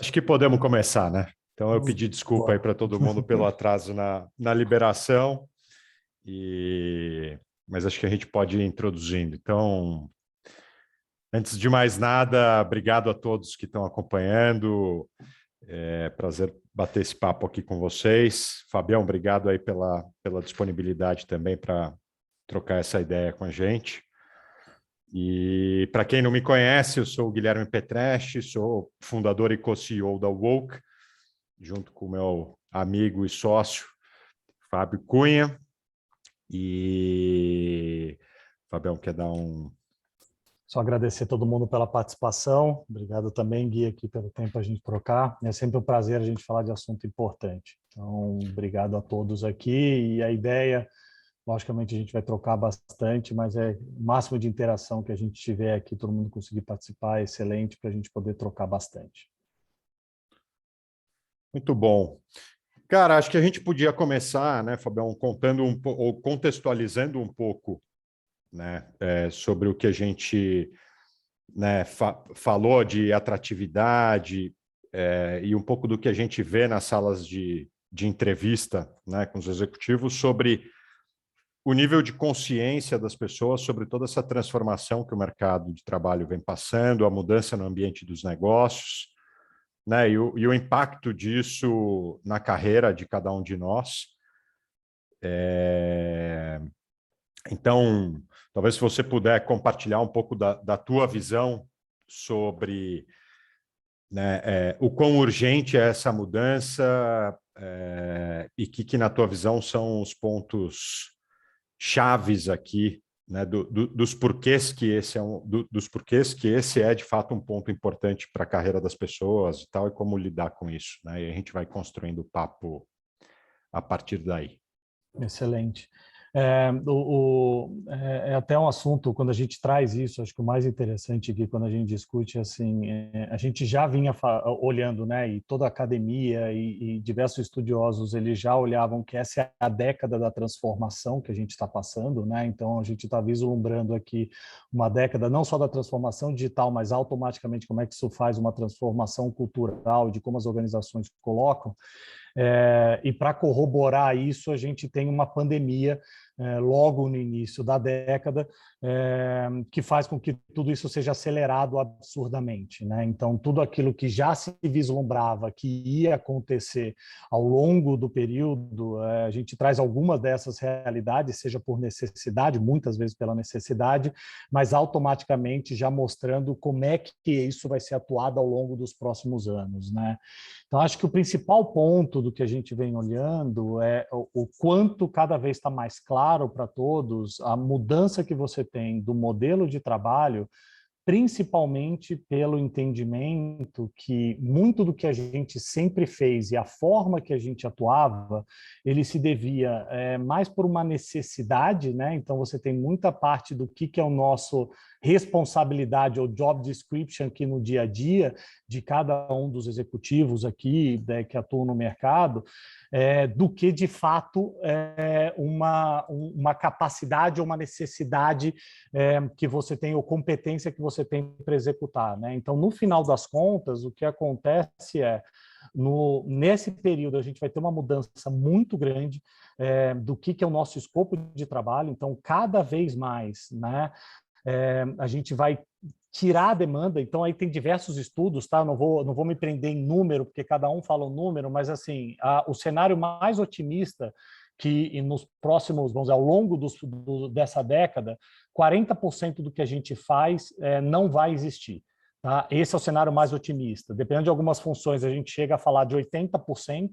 Acho que podemos começar, né? Então, eu pedi desculpa aí para todo mundo pelo atraso na liberação, mas acho que a gente pode ir introduzindo. Então, antes de mais nada, obrigado a todos que estão acompanhando. É prazer bater esse papo aqui com vocês. Fabião, obrigado aí pela disponibilidade também para trocar essa ideia com a gente. E para quem não me conhece, eu sou o Guilherme Petreschi, sou fundador e co-CEO da Woke, junto com o meu amigo e sócio, Fábio Cunha. E Fabião, quer dar um... Só agradecer a todo mundo pela participação. Obrigado também, Gui, aqui pelo tempo a gente trocar. É sempre um prazer a gente falar de assunto importante. Então, obrigado a todos aqui. E a ideia, logicamente, a gente vai trocar bastante, mas é o máximo de interação que a gente tiver aqui, todo mundo conseguir participar, é excelente para a gente poder trocar bastante. Muito bom. Cara, acho que a gente podia começar, né, Fabião, contando ou contextualizando um pouco, né, sobre o que a gente, né, falou de atratividade, e um pouco do que a gente vê nas salas de entrevista, né, com os executivos, sobre o nível de consciência das pessoas sobre toda essa transformação que o mercado de trabalho vem passando, a mudança no ambiente dos negócios, né, e o impacto disso na carreira de cada um de nós. Então, talvez se você puder compartilhar um pouco da tua visão sobre, né, o quão urgente é essa mudança, e que na tua visão são os pontos chaves aqui, né, dos porquês que esse dos porquês que esse é de fato um ponto importante para a carreira das pessoas e tal, e como lidar com isso, né? E a gente vai construindo o papo a partir daí. Excelente. É até um assunto, quando a gente traz isso, acho que o mais interessante aqui, quando a gente discute, assim, a gente já vinha olhando, né, e toda a academia e diversos estudiosos, eles já olhavam que essa é a década da transformação que a gente está passando, né, então a gente está vislumbrando aqui uma década não só da transformação digital, mas automaticamente como é que isso faz uma transformação cultural de como as organizações colocam. E para corroborar isso, a gente tem uma pandemia logo no início da década, que faz com que tudo isso seja acelerado absurdamente, né? Então, tudo aquilo que já se vislumbrava que ia acontecer ao longo do período, a gente traz algumas dessas realidades, seja por necessidade, muitas vezes pela necessidade, mas automaticamente já mostrando como é que isso vai ser atuado ao longo dos próximos anos, né? Então, acho que o principal ponto do que a gente vem olhando é o quanto cada vez está mais claro para todos a mudança que você tem do modelo de trabalho, principalmente pelo entendimento que muito do que a gente sempre fez e a forma que a gente atuava, ele se devia mais por uma necessidade, né? Então, você tem muita parte do que é o nosso responsabilidade ou job description aqui no dia a dia de cada um dos executivos aqui, né, que atuam no mercado, do que, de fato, uma capacidade ou uma necessidade que você tem, ou competência que você tem para executar, né? Então, no final das contas, o que acontece nesse período, a gente vai ter uma mudança muito grande do que é o nosso escopo de trabalho. Então, cada vez mais, né, a gente vai tirar a demanda. Então, aí tem diversos estudos, tá? Não vou me prender em número, porque cada um fala um número, mas assim, o cenário mais otimista que nos próximos, vamos dizer, ao longo dessa década, 40% do que a gente faz não vai existir. Tá? Esse é o cenário mais otimista. Dependendo de algumas funções, a gente chega a falar de 80%,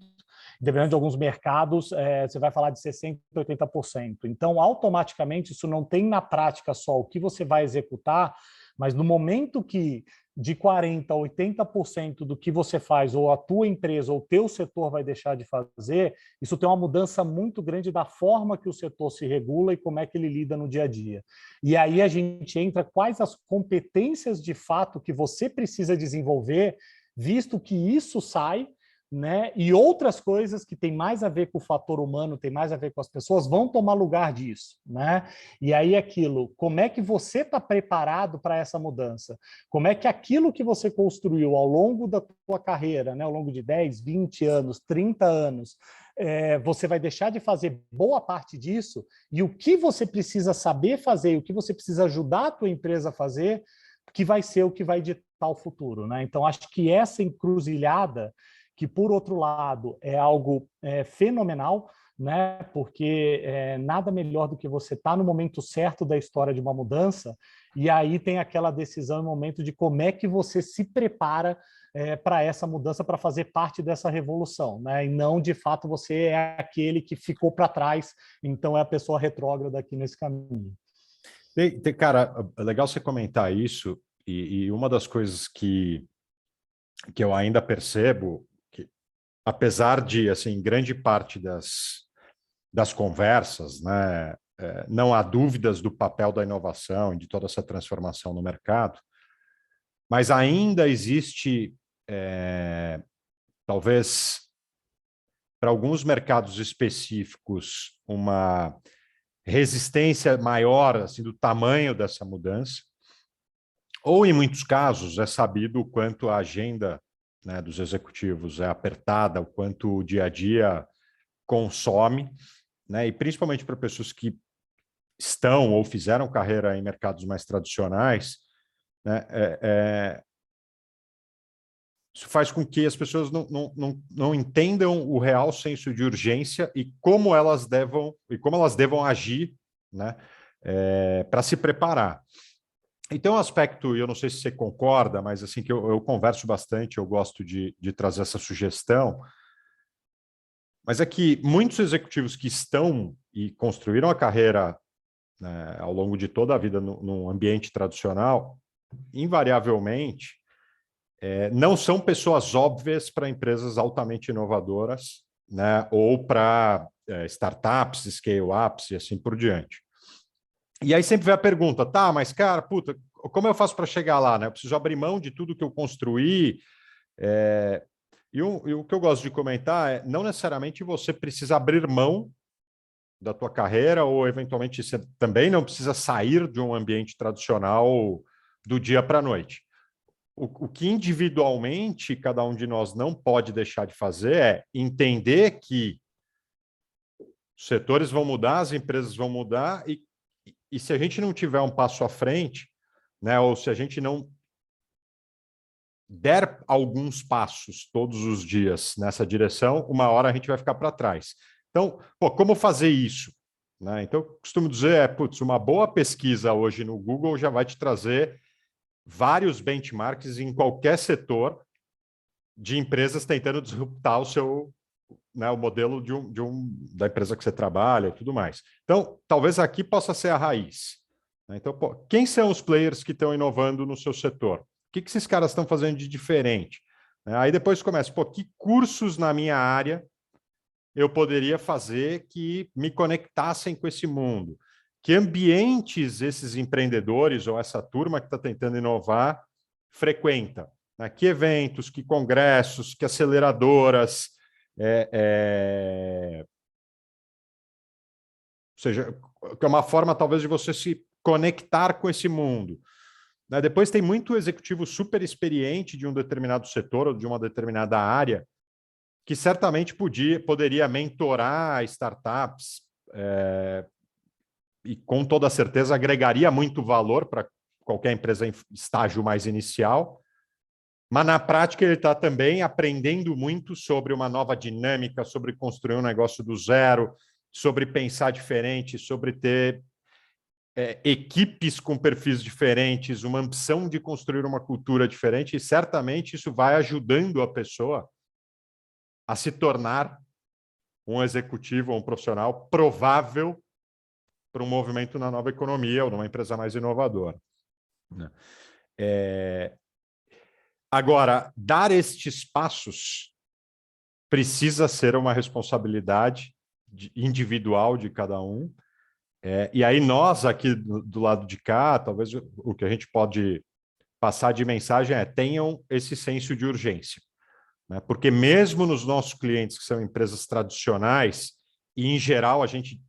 dependendo de alguns mercados, você vai falar de 60%, 80%. Então, automaticamente, isso não tem na prática só o que você vai executar, mas no momento que de 40% a 80% do que você faz, ou a tua empresa, ou o teu setor vai deixar de fazer, isso tem uma mudança muito grande da forma que o setor se regula e como é que ele lida no dia a dia. E aí a gente entra quais as competências de fato que você precisa desenvolver, visto que isso sai né? E outras coisas que têm mais a ver com o fator humano, tem mais a ver com as pessoas, vão tomar lugar disso, né? E aí aquilo, como é que você está preparado para essa mudança? Como é que aquilo que você construiu ao longo da tua carreira, né, ao longo de 10, 20 anos, 30 anos, você vai deixar de fazer boa parte disso, e o que você precisa saber fazer, e o que você precisa ajudar a tua empresa a fazer, que vai ser o que vai ditar o futuro, né? Então, acho que essa encruzilhada, que por outro lado é algo fenomenal, né? Porque nada melhor do que você estar no momento certo da história de uma mudança, e aí tem aquela decisão no momento de como é que você se prepara para essa mudança, para fazer parte dessa revolução, né? E não, de fato, você é aquele que ficou para trás, então é a pessoa retrógrada aqui nesse caminho. Cara, é legal você comentar isso, e uma das coisas que eu ainda percebo, que apesar de, assim, grande parte das conversas, né, não há dúvidas do papel da inovação e de toda essa transformação no mercado, mas ainda existe, talvez, para alguns mercados específicos, uma resistência maior, assim, do tamanho dessa mudança, ou em muitos casos é sabido o quanto a agenda, né, dos executivos é apertada, o quanto o dia a dia consome, né, e principalmente para pessoas que estão ou fizeram carreira em mercados mais tradicionais, né, isso faz com que as pessoas não entendam o real senso de urgência e como elas devam agir, né, para se preparar. Então, um aspecto, e eu não sei se você concorda, mas assim que eu converso bastante, eu gosto de trazer essa sugestão, mas é que muitos executivos que estão e construíram a carreira, né, ao longo de toda a vida num ambiente tradicional, invariavelmente, não são pessoas óbvias para empresas altamente inovadoras, né, ou para startups, scale-ups e assim por diante. E aí sempre vem a pergunta, tá, mas cara, puta, como eu faço para chegar lá, né? Eu preciso abrir mão de tudo que eu construí. E o que eu gosto de comentar é, não necessariamente você precisa abrir mão da tua carreira ou, eventualmente, você também não precisa sair de um ambiente tradicional do dia para a noite. O que individualmente cada um de nós não pode deixar de fazer é entender que os setores vão mudar, as empresas vão mudar, e se a gente não tiver um passo à frente, né, ou se a gente não der alguns passos todos os dias nessa direção, uma hora a gente vai ficar para trás. Então, pô, como fazer isso? Né? Então, eu costumo dizer, putz, uma boa pesquisa hoje no Google já vai te trazer vários benchmarks em qualquer setor de empresas tentando disruptar o seu, né, o modelo da empresa que você trabalha e tudo mais. Então, talvez aqui possa ser a raiz. Então, pô, quem são os players que estão inovando no seu setor? O que esses caras estão fazendo de diferente? Aí depois começa, pô, que cursos na minha área eu poderia fazer que me conectassem com esse mundo? Que ambientes esses empreendedores ou essa turma que está tentando inovar frequenta? Que eventos, que congressos, que aceleradoras, ou seja, que é uma forma talvez de você se conectar com esse mundo. Depois tem muito executivo super experiente de um determinado setor ou de uma determinada área que certamente poderia mentorar startups e com toda certeza agregaria muito valor para qualquer empresa em estágio mais inicial, mas na prática ele está também aprendendo muito sobre uma nova dinâmica, sobre construir um negócio do zero, sobre pensar diferente, sobre ter equipes com perfis diferentes, uma ambição de construir uma cultura diferente, e certamente isso vai ajudando a pessoa a se tornar um executivo ou um profissional provável para um movimento na nova economia ou numa empresa mais inovadora. Agora, dar estes passos precisa ser uma responsabilidade individual de cada um. E aí nós aqui do lado de cá, talvez o que a gente pode passar de mensagem é: tenham esse senso de urgência. né? Porque mesmo nos nossos clientes, que são empresas tradicionais, e em geral a gente,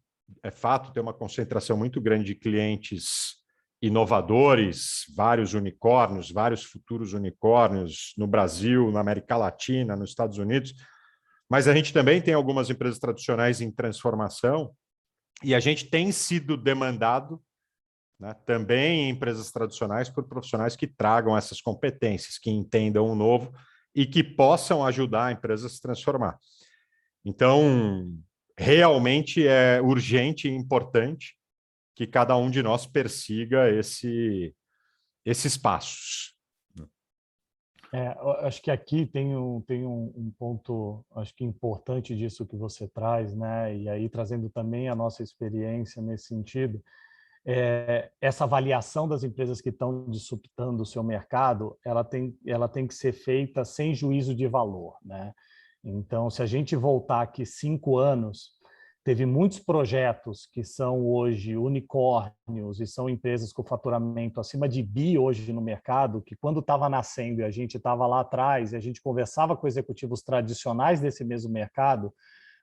é fato, tem uma concentração muito grande de clientes inovadores, vários unicórnios, vários futuros unicórnios no Brasil, na América Latina, nos Estados Unidos, mas a gente também tem algumas empresas tradicionais em transformação e a gente tem sido demandado, né, também em empresas tradicionais por profissionais que tragam essas competências, que entendam o novo e que possam ajudar a empresa a se transformar. Então, realmente é urgente e importante que cada um de nós persiga esses passos. Eu acho que aqui tem um ponto, acho que importante disso que você traz, né? E aí trazendo também a nossa experiência nesse sentido, essa avaliação das empresas que estão disruptando o seu mercado, ela tem que ser feita sem juízo de valor, né? Então, se a gente voltar aqui 5 anos, teve muitos projetos que são hoje unicórnios e são empresas com faturamento acima de bi hoje no mercado, que quando estava nascendo e a gente estava lá atrás e a gente conversava com executivos tradicionais desse mesmo mercado,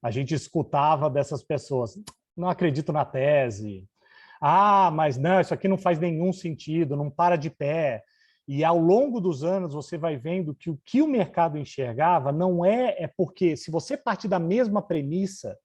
a gente escutava dessas pessoas: não acredito na tese, mas não, isso aqui não faz nenhum sentido, não para de pé. E ao longo dos anos você vai vendo que o mercado enxergava não é porque, se você parte da mesma premissa,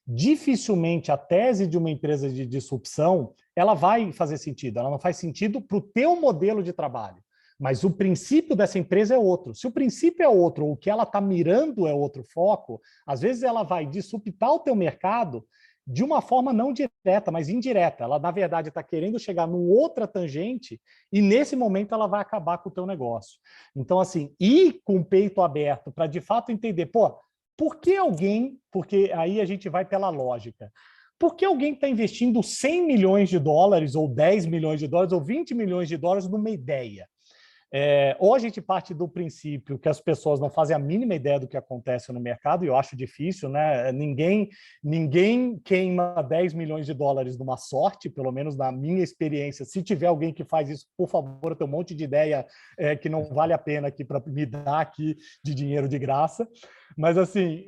dificilmente a tese de uma empresa de disrupção ela vai fazer sentido, ela não faz sentido para o teu modelo de trabalho. Mas o princípio dessa empresa é outro. Se o princípio é outro, ou o que ela está mirando é outro foco, às vezes ela vai disruptar o teu mercado de uma forma não direta, mas indireta. Ela, na verdade, está querendo chegar numa outra tangente e, nesse momento, ela vai acabar com o teu negócio. Então, assim, ir com o peito aberto para, de fato, entender, por que alguém... Porque aí a gente vai pela lógica. Por que alguém está investindo 100 milhões de dólares, ou 10 milhões de dólares, ou 20 milhões de dólares numa ideia? Ou a gente parte do princípio que as pessoas não fazem a mínima ideia do que acontece no mercado, e eu acho difícil, né? Ninguém queima 10 milhões de dólares numa sorte, pelo menos na minha experiência. Se tiver alguém que faz isso, por favor, eu tenho um monte de ideia que não vale a pena aqui para me dar aqui de dinheiro de graça. Mas, assim,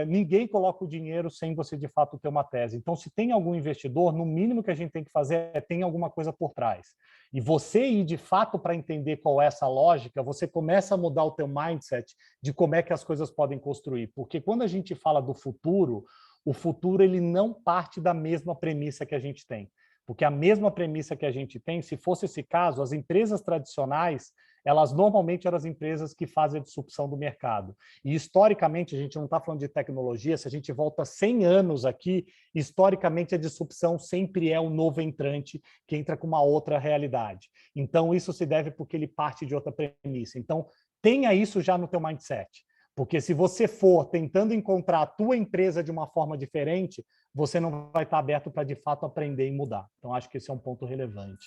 ninguém coloca o dinheiro sem você, de fato, ter uma tese. Então, se tem algum investidor, no mínimo que a gente tem que fazer é ter alguma coisa por trás. E você ir, de fato, para entender qual é essa lógica, você começa a mudar o teu mindset de como é que as coisas podem construir. Porque quando a gente fala do futuro, o futuro ele não parte da mesma premissa que a gente tem. Porque a mesma premissa que a gente tem, se fosse esse caso, as empresas tradicionais, elas normalmente eram as empresas que fazem a disrupção do mercado. E, historicamente, a gente não está falando de tecnologia, se a gente volta 100 anos aqui, historicamente, a disrupção sempre é o novo entrante que entra com uma outra realidade. Então, isso se deve porque ele parte de outra premissa. Então, tenha isso já no teu mindset. Porque se você for tentando encontrar a tua empresa de uma forma diferente, você não vai estar aberto para, de fato, aprender e mudar. Então, acho que esse é um ponto relevante.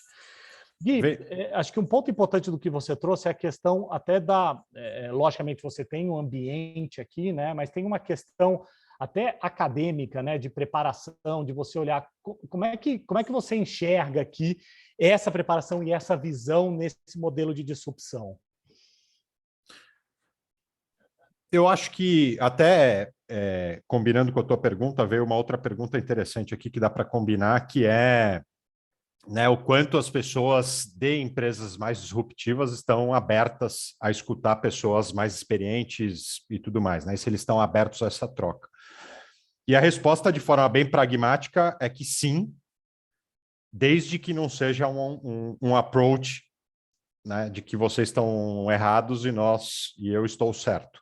Gui, acho que um ponto importante do que você trouxe é a questão até logicamente você tem um ambiente aqui, né? Mas tem uma questão até acadêmica, né? De preparação, de você olhar como é que você enxerga aqui essa preparação e essa visão nesse modelo de disrupção. Eu acho que até combinando com a tua pergunta, veio uma outra pergunta interessante aqui que dá para combinar, que é, né, o quanto as pessoas de empresas mais disruptivas estão abertas a escutar pessoas mais experientes e tudo mais, né? E se eles estão abertos a essa troca. E a resposta, de forma bem pragmática, é que sim, desde que não seja um approach, né, de que vocês estão errados e eu estou certo,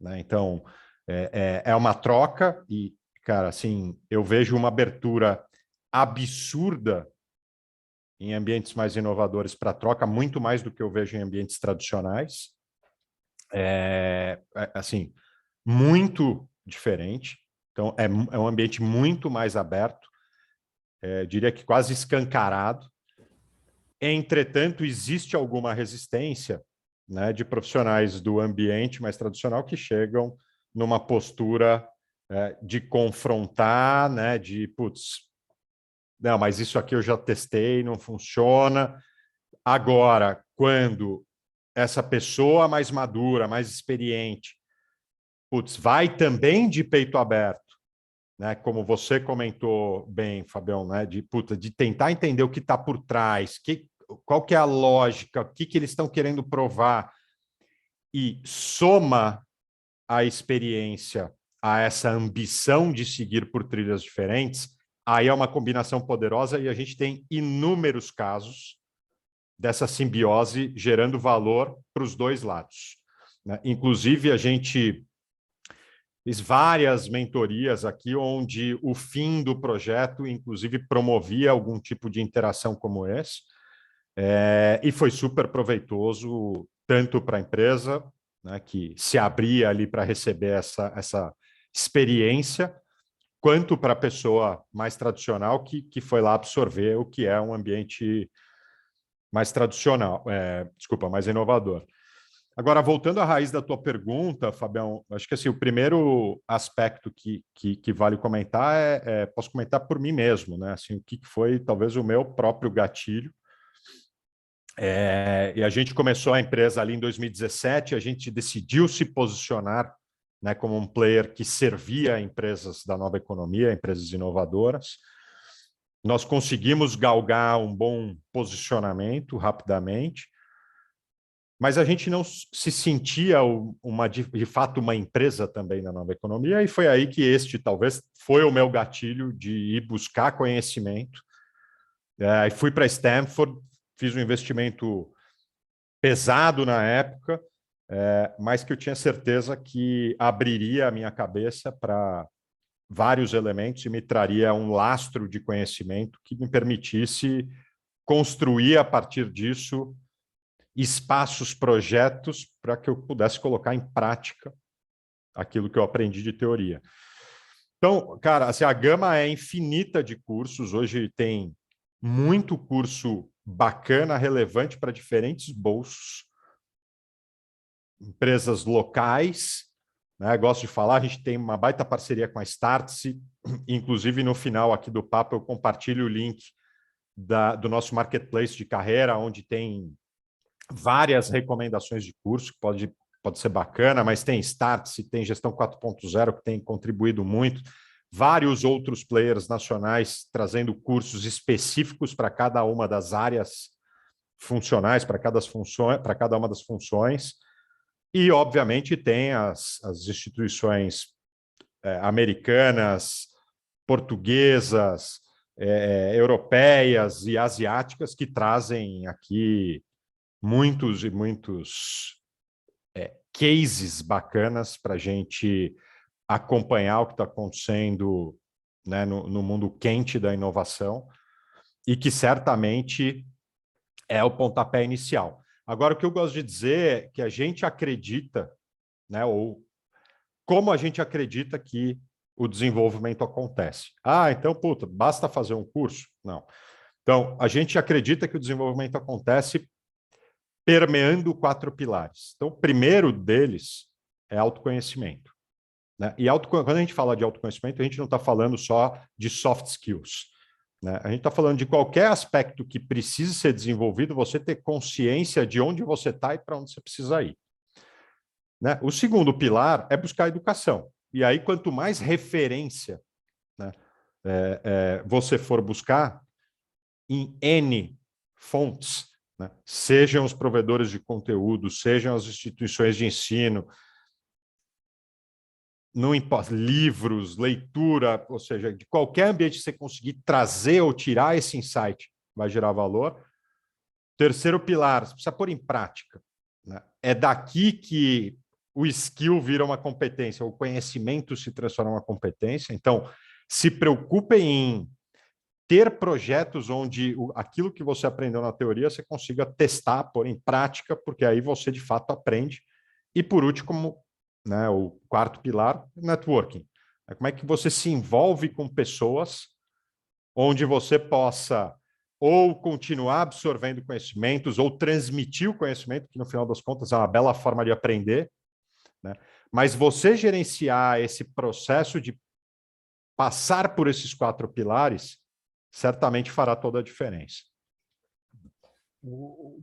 né? Então, é uma troca e, cara, assim, eu vejo uma abertura absurda em ambientes mais inovadores para troca, muito mais do que eu vejo em ambientes tradicionais. Assim, muito diferente. Então, é um ambiente muito mais aberto, diria que quase escancarado. Entretanto, existe alguma resistência, né, de profissionais do ambiente mais tradicional que chegam numa postura de confrontar, né, de, putz, não, mas isso aqui eu já testei, não funciona. Agora, quando essa pessoa mais madura, mais experiente, putz, vai também de peito aberto, né? Como você comentou bem, Fabião, né? De tentar entender o que está por trás, qual que é a lógica, o que eles estão querendo provar, e soma a experiência a essa ambição de seguir por trilhas diferentes, aí é uma combinação poderosa e a gente tem inúmeros casos dessa simbiose gerando valor para os dois lados, né? Inclusive, a gente fiz várias mentorias aqui, onde o fim do projeto, inclusive, promovia algum tipo de interação como esse, e foi super proveitoso, tanto para a empresa, né, que se abria ali para receber essa experiência, quanto para a pessoa mais tradicional que foi lá absorver o que é um ambiente mais tradicional, desculpa, mais inovador. Agora, voltando à raiz da tua pergunta, Fabião, acho que assim, o primeiro aspecto que vale comentar posso comentar por mim mesmo, né? Assim, o que foi talvez o meu próprio gatilho. E a gente começou a empresa ali em 2017, a gente decidiu se posicionar, né, como um player que servia empresas da nova economia, empresas inovadoras. Nós conseguimos galgar um bom posicionamento rapidamente, mas a gente não se sentia de fato uma empresa também na nova economia, e foi aí que talvez foi o meu gatilho de ir buscar conhecimento. E fui para Stanford, fiz um investimento pesado na época, mas que eu tinha certeza que abriria a minha cabeça para vários elementos e me traria um lastro de conhecimento que me permitisse construir a partir disso espaços, projetos para que eu pudesse colocar em prática aquilo que eu aprendi de teoria. Então, cara, assim, a gama é infinita de cursos. Hoje tem muito curso bacana, relevante para diferentes bolsos, empresas locais, né? Gosto de falar, a gente tem uma baita parceria com a Startse, inclusive no final aqui do papo eu compartilho o link do nosso marketplace de carreira, onde tem várias recomendações de curso, que pode ser bacana, mas tem Startse, tem Gestão 4.0, que tem contribuído muito, vários outros players nacionais trazendo cursos específicos para cada uma das áreas funcionais, para cada uma das funções. E, obviamente, tem as instituições americanas, portuguesas, europeias e asiáticas que trazem aqui muitos e muitos cases bacanas para a gente acompanhar o que está acontecendo, né, no mundo quente da inovação, e que certamente é o pontapé inicial. Agora, o que eu gosto de dizer é que a gente acredita, né, ou como a gente acredita que o desenvolvimento acontece. Então, basta fazer um curso? Não. Então, a gente acredita que o desenvolvimento acontece permeando 4 pilares. Então, o primeiro deles é autoconhecimento, né? E quando a gente fala de autoconhecimento, a gente não está falando só de soft skills, né? A gente está falando de qualquer aspecto que precise ser desenvolvido, você ter consciência de onde você está e para onde você precisa ir, né? O segundo pilar é buscar educação. E aí, quanto mais referência, né, você for buscar em N fontes, né, sejam os provedores de conteúdo, sejam as instituições de ensino, não importa, livros, leitura, ou seja, de qualquer ambiente que você conseguir trazer ou tirar esse insight, vai gerar valor. Terceiro pilar, você precisa pôr em prática, né? É daqui que o skill vira uma competência, o conhecimento se transforma em uma competência. Então, se preocupem em ter projetos onde aquilo que você aprendeu na teoria você consiga testar, pôr em prática, porque aí você de fato aprende. E por último, né, o quarto pilar, networking. Como é que você se envolve com pessoas onde você possa ou continuar absorvendo conhecimentos ou transmitir o conhecimento, que no final das contas é uma bela forma de aprender, né? Mas você gerenciar esse processo de passar por esses 4 pilares certamente fará toda a diferença.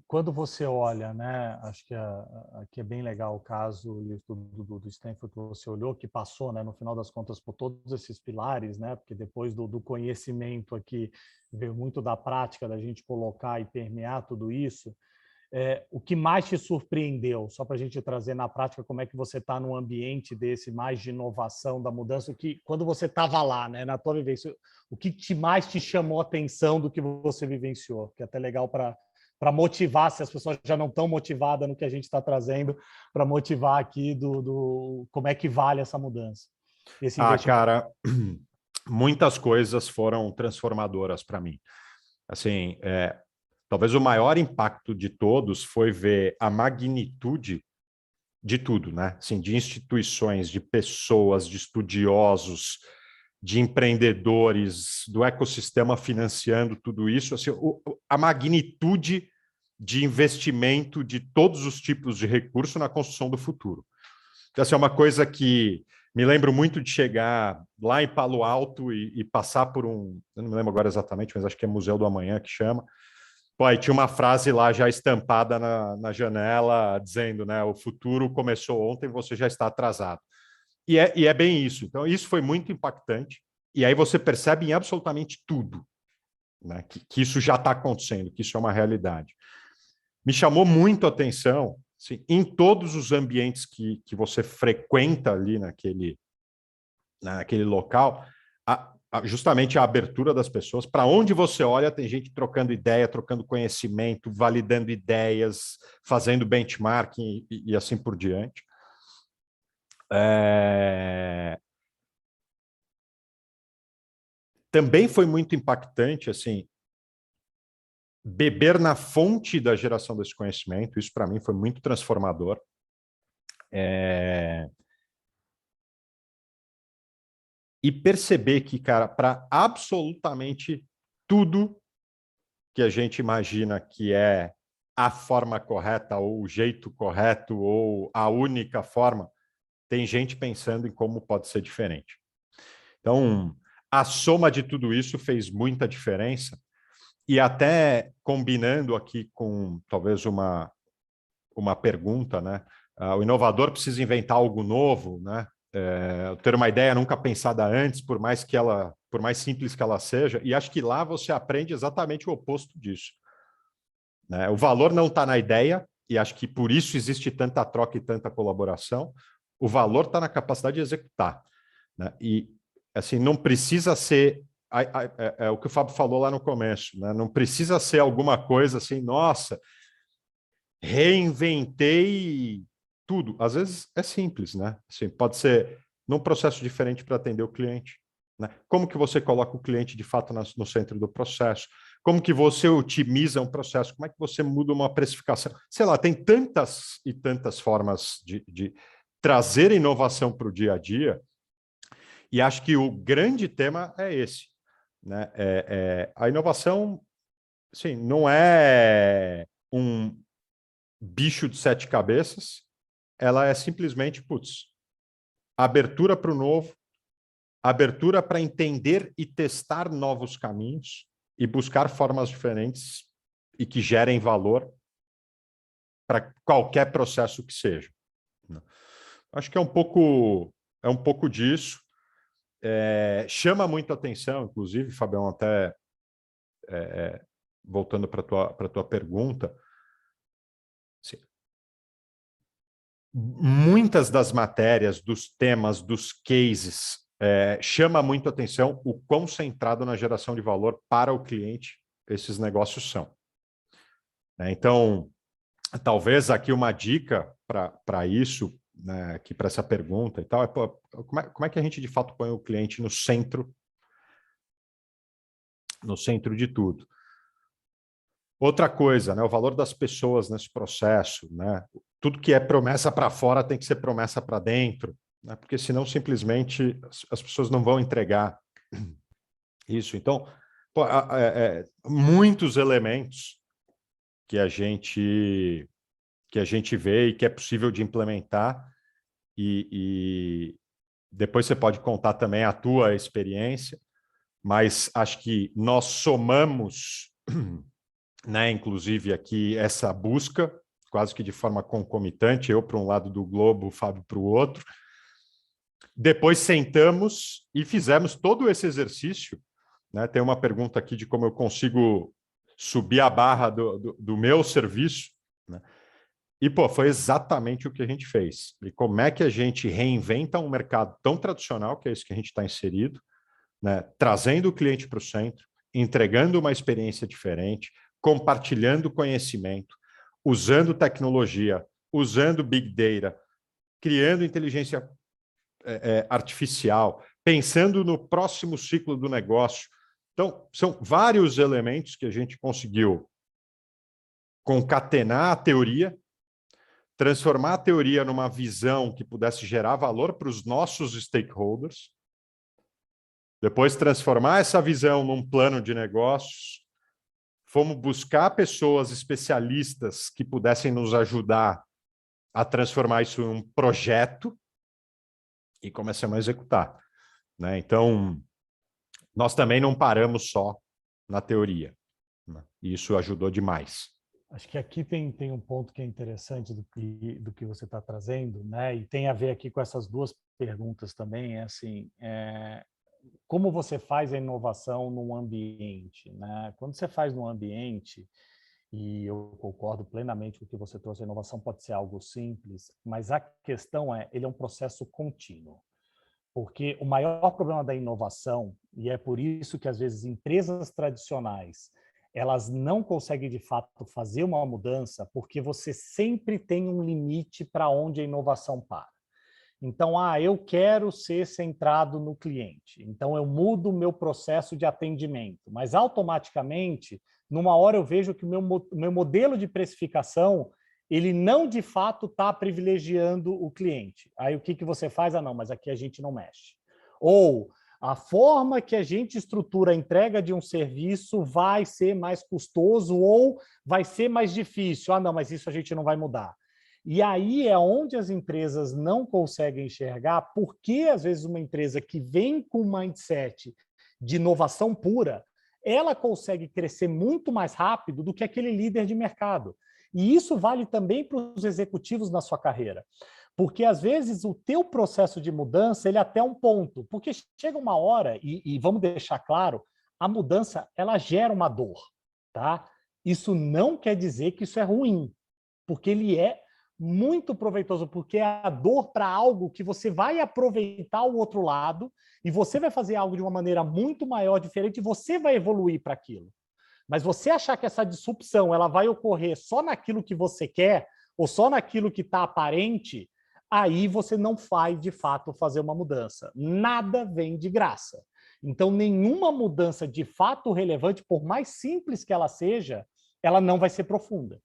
Quando você olha, né, acho que aqui é bem legal o caso e o estudo do Stanford que você olhou, que passou, né, no final das contas, por todos esses pilares, né, porque depois do conhecimento aqui veio muito da prática da gente colocar e permear tudo isso. O que mais te surpreendeu, só para a gente trazer na prática como é que você está num ambiente desse mais de inovação, da mudança, que quando você estava lá, né, na tua vivência, o que mais te chamou a atenção do que você vivenciou, que é até legal para motivar, se as pessoas já não estão motivadas no que a gente está trazendo, para motivar aqui do como é que vale essa mudança, esse investimento. Cara, muitas coisas foram transformadoras para mim. Assim, talvez o maior impacto de todos foi ver a magnitude de tudo, né? Assim, de instituições, de pessoas, de estudiosos, de empreendedores, do ecossistema financiando tudo isso, assim, a magnitude de investimento de todos os tipos de recurso na construção do futuro. Então, assim, é uma coisa que me lembro muito de chegar lá em Palo Alto e passar por eu não me lembro agora exatamente, mas acho que é Museu do Amanhã que chama. Pô, aí tinha uma frase lá já estampada na janela dizendo, né, o futuro começou ontem, você já está atrasado. E é bem isso. Então, isso foi muito impactante. E aí você percebe em absolutamente tudo, né, que isso já está acontecendo, que isso é uma realidade. Me chamou muito a atenção, assim, em todos os ambientes que você frequenta ali naquele local, justamente a abertura das pessoas. Para onde você olha, tem gente trocando ideia, trocando conhecimento, validando ideias, fazendo benchmarking e assim por diante. Também foi muito impactante, assim, beber na fonte da geração desse conhecimento. Isso, para mim, foi muito transformador. E perceber que, cara, para absolutamente tudo que a gente imagina que é a forma correta, ou o jeito correto, ou a única forma, tem gente pensando em como pode ser diferente. Então, a soma de tudo isso fez muita diferença, e até combinando aqui com talvez uma pergunta, né? O inovador precisa inventar algo novo, né? Ter uma ideia nunca pensada antes, por mais simples que ela seja, e acho que lá você aprende exatamente o oposto disso, né? O valor não está na ideia, e acho que por isso existe tanta troca e tanta colaboração. O valor está na capacidade de executar, né? E assim, não precisa ser o que o Fábio falou lá no começo, né? Não precisa ser alguma coisa assim, nossa, reinventei tudo. Às vezes é simples, né? Assim, pode ser num processo diferente para atender o cliente, né? Como que você coloca o cliente de fato no centro do processo? Como que você otimiza um processo? Como é que você muda uma precificação? Sei lá, tem tantas e tantas formas de trazer inovação para o dia a dia, e acho que o grande tema é esse, né? A inovação, sim, não é um bicho de sete cabeças, ela é simplesmente, putz, abertura para o novo, abertura para entender e testar novos caminhos e buscar formas diferentes e que gerem valor para qualquer processo que seja. Acho que é um pouco disso. Chama muito atenção, inclusive, Fabião, até voltando para a tua pergunta, assim, muitas das matérias, dos temas, dos cases, chama muito atenção o quão centrado na geração de valor para o cliente esses negócios são. Então, talvez aqui uma dica para isso, né, aqui para essa pergunta e tal, como é que a gente de fato põe o cliente no centro de tudo? Outra coisa, né, o valor das pessoas nesse processo, né? Tudo que é promessa para fora tem que ser promessa para dentro, né? Porque senão simplesmente as pessoas não vão entregar isso. Então, pô, muitos elementos que a gente vê e que é possível de implementar, e depois você pode contar também a tua experiência, mas acho que nós somamos né? Inclusive aqui essa busca, quase que de forma concomitante, eu para um lado do globo, o Fábio para o outro. Depois sentamos e fizemos todo esse exercício, né? Tem uma pergunta aqui de como eu consigo subir a barra do meu serviço, né? E, pô, foi exatamente o que a gente fez. E como é que a gente reinventa um mercado tão tradicional, que é isso que a gente está inserido, né? Trazendo o cliente para o centro, entregando uma experiência diferente, compartilhando conhecimento, usando tecnologia, usando Big Data, criando inteligência artificial, pensando no próximo ciclo do negócio. Então, são vários elementos que a gente conseguiu concatenar a teoria, transformar a teoria numa visão que pudesse gerar valor para os nossos stakeholders, depois transformar essa visão num plano de negócios, fomos buscar pessoas especialistas que pudessem nos ajudar a transformar isso em um projeto e começamos a executar, né? Então, nós também não paramos só na teoria, né? E isso ajudou demais. Acho que aqui tem um ponto que é interessante do que você está trazendo, né? E tem a ver aqui com essas duas perguntas também, como você faz a inovação num ambiente, né? Quando você faz num ambiente, e eu concordo plenamente com o que você trouxe, a inovação pode ser algo simples, mas a questão ele é um processo contínuo. Porque o maior problema da inovação, e é por isso que às vezes empresas tradicionais elas não conseguem de fato fazer uma mudança, porque você sempre tem um limite para onde a inovação para. Então, eu quero ser centrado no cliente. Então, eu mudo o meu processo de atendimento. Mas, automaticamente, numa hora eu vejo que o meu modelo de precificação, ele não, de fato, está privilegiando o cliente. Aí, o que você faz? Não, mas aqui a gente não mexe. Ou a forma que a gente estrutura a entrega de um serviço vai ser mais custoso ou vai ser mais difícil. Não, mas isso a gente não vai mudar. E aí é onde as empresas não conseguem enxergar, porque às vezes uma empresa que vem com um mindset de inovação pura, ela consegue crescer muito mais rápido do que aquele líder de mercado. E isso vale também para os executivos na sua carreira. Porque, às vezes, o teu processo de mudança, ele é até um ponto. Porque chega uma hora, e vamos deixar claro, a mudança, ela gera uma dor, tá? Isso não quer dizer que isso é ruim, porque ele é muito proveitoso, porque é a dor para algo que você vai aproveitar o outro lado e você vai fazer algo de uma maneira muito maior, diferente, e você vai evoluir para aquilo. Mas você achar que essa disrupção ela vai ocorrer só naquilo que você quer ou só naquilo que está aparente, aí você não vai, de fato, fazer uma mudança. Nada vem de graça. Então, nenhuma mudança de fato relevante, por mais simples que ela seja, ela não vai ser profunda.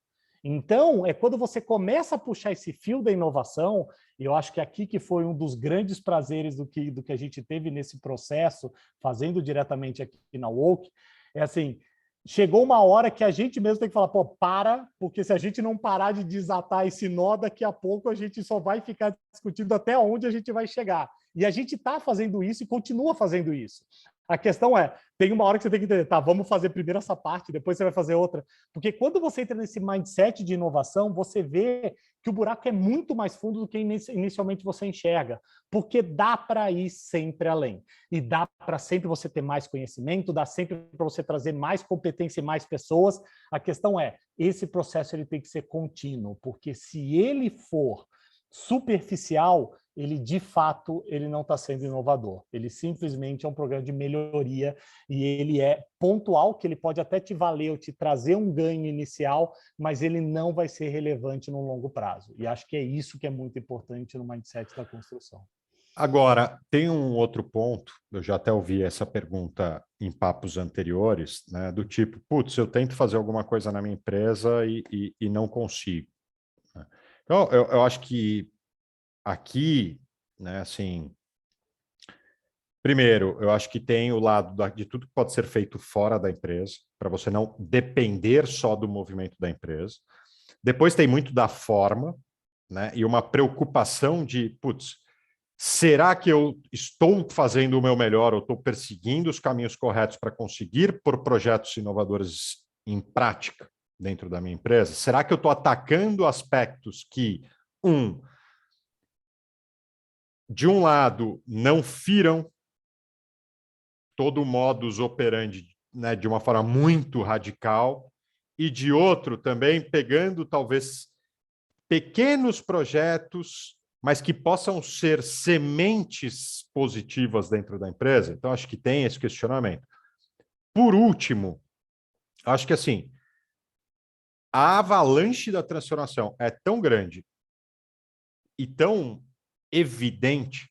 Então, é quando você começa a puxar esse fio da inovação, e eu acho que aqui que foi um dos grandes prazeres do que a gente teve nesse processo, fazendo diretamente aqui na Woke, é assim, chegou uma hora que a gente mesmo tem que falar, porque se a gente não parar de desatar esse nó, daqui a pouco a gente só vai ficar discutindo até onde a gente vai chegar. E a gente está fazendo isso e continua fazendo isso. A questão tem uma hora que você tem que entender, vamos fazer primeiro essa parte, depois você vai fazer outra. Porque quando você entra nesse mindset de inovação, você vê que o buraco é muito mais fundo do que inicialmente você enxerga. Porque dá para ir sempre além. E dá para sempre você ter mais conhecimento, dá sempre para você trazer mais competência e mais pessoas. A questão esse processo ele tem que ser contínuo, porque se ele for superficial, ele de fato ele não está sendo inovador. Ele simplesmente é um programa de melhoria e ele é pontual, que ele pode até te valer ou te trazer um ganho inicial, mas ele não vai ser relevante no longo prazo. E acho que é isso que é muito importante no mindset da construção. Agora, tem um outro ponto, eu já até ouvi essa pergunta em papos anteriores, né, do tipo, putz, eu tento fazer alguma coisa na minha empresa e não consigo. Então, eu acho que aqui, né, assim, primeiro, eu acho que tem o lado de tudo que pode ser feito fora da empresa, para você não depender só do movimento da empresa. Depois tem muito da forma, né, e uma preocupação de, putz, será que eu estou fazendo o meu melhor ou estou perseguindo os caminhos corretos para conseguir por projetos inovadores em prática dentro da minha empresa? Será que eu estou atacando aspectos que, de um lado, não firam todo o modus operandi, né, de uma forma muito radical, e de outro também pegando talvez pequenos projetos, mas que possam ser sementes positivas dentro da empresa? Então, acho que tem esse questionamento. Por último, acho que assim, a avalanche da transformação é tão grande e tão evidente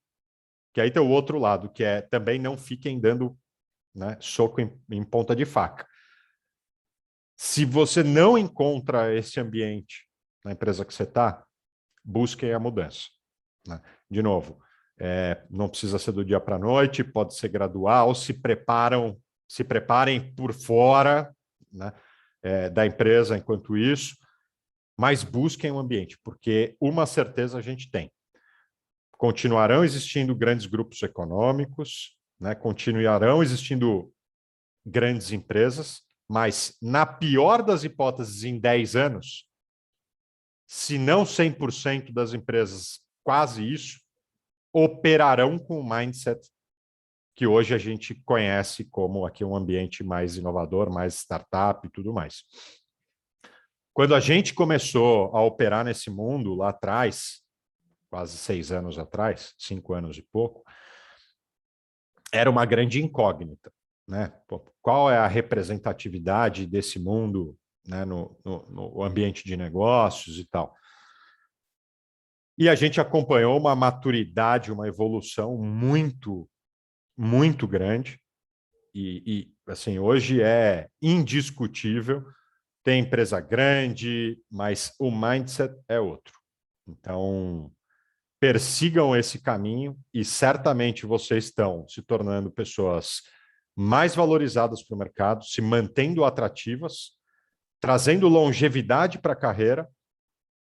que aí tem o outro lado, que é também não fiquem dando, né, soco em ponta de faca. Se você não encontra esse ambiente na empresa que você está, busquem a mudança, né? De novo, não precisa ser do dia para a noite, pode ser gradual, se preparem por fora, né, da empresa enquanto isso, mas busquem um ambiente, porque uma certeza a gente tem. Continuarão existindo grandes grupos econômicos, né, continuarão existindo grandes empresas, mas na pior das hipóteses, em 10 anos, se não 100% das empresas, quase isso, operarão com o mindset que hoje a gente conhece como aqui um ambiente mais inovador, mais startup e tudo mais. Quando a gente começou a operar nesse mundo lá atrás, quase 6 anos atrás, 5 anos e pouco, era uma grande incógnita, né? Qual é a representatividade desse mundo, né, no ambiente de negócios e tal? E a gente acompanhou uma maturidade, uma evolução muito, muito grande. E assim, hoje é indiscutível. Tem empresa grande, mas o mindset é outro. Então, persigam esse caminho e certamente vocês estão se tornando pessoas mais valorizadas para o mercado, se mantendo atrativas, trazendo longevidade para a carreira,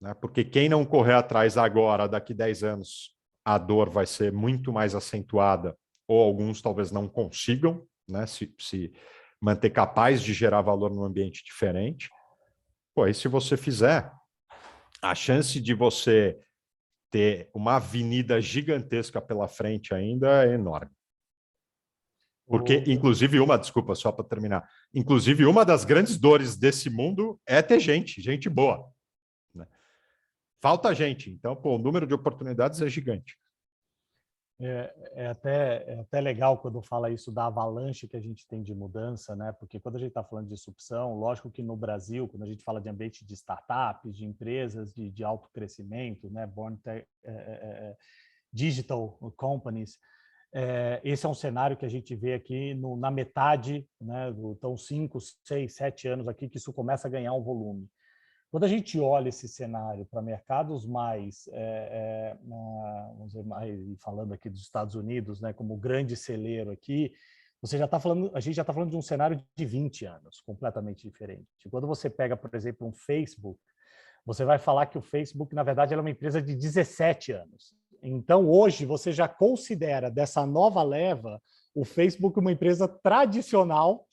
né? Porque quem não correr atrás agora, daqui 10 anos, a dor vai ser muito mais acentuada, ou alguns talvez não consigam, né, se manter capaz de gerar valor num ambiente diferente. Pô, e se você fizer, a chance de você ter uma avenida gigantesca pela frente ainda é enorme. Porque, inclusive, desculpa, só para terminar, inclusive, uma das grandes dores desse mundo é ter gente boa, né? Falta gente, então, pô, o número de oportunidades é gigante. É até legal quando fala isso da avalanche que a gente tem de mudança, né? Porque quando a gente está falando de disrupção, lógico que no Brasil, quando a gente fala de ambiente de startups, de empresas de alto crescimento, né? Digital companies, esse é um cenário que a gente vê aqui na metade, né? Então, 5, 6, 7 anos aqui que isso começa a ganhar um volume. Quando a gente olha esse cenário para mercados mais, vamos dizer, falando aqui dos Estados Unidos, né, como grande celeiro aqui, a gente já está falando de um cenário de 20 anos, completamente diferente. Quando você pega, por exemplo, um Facebook, você vai falar que o Facebook, na verdade, é uma empresa de 17 anos. Então, hoje, você já considera dessa nova leva o Facebook uma empresa tradicional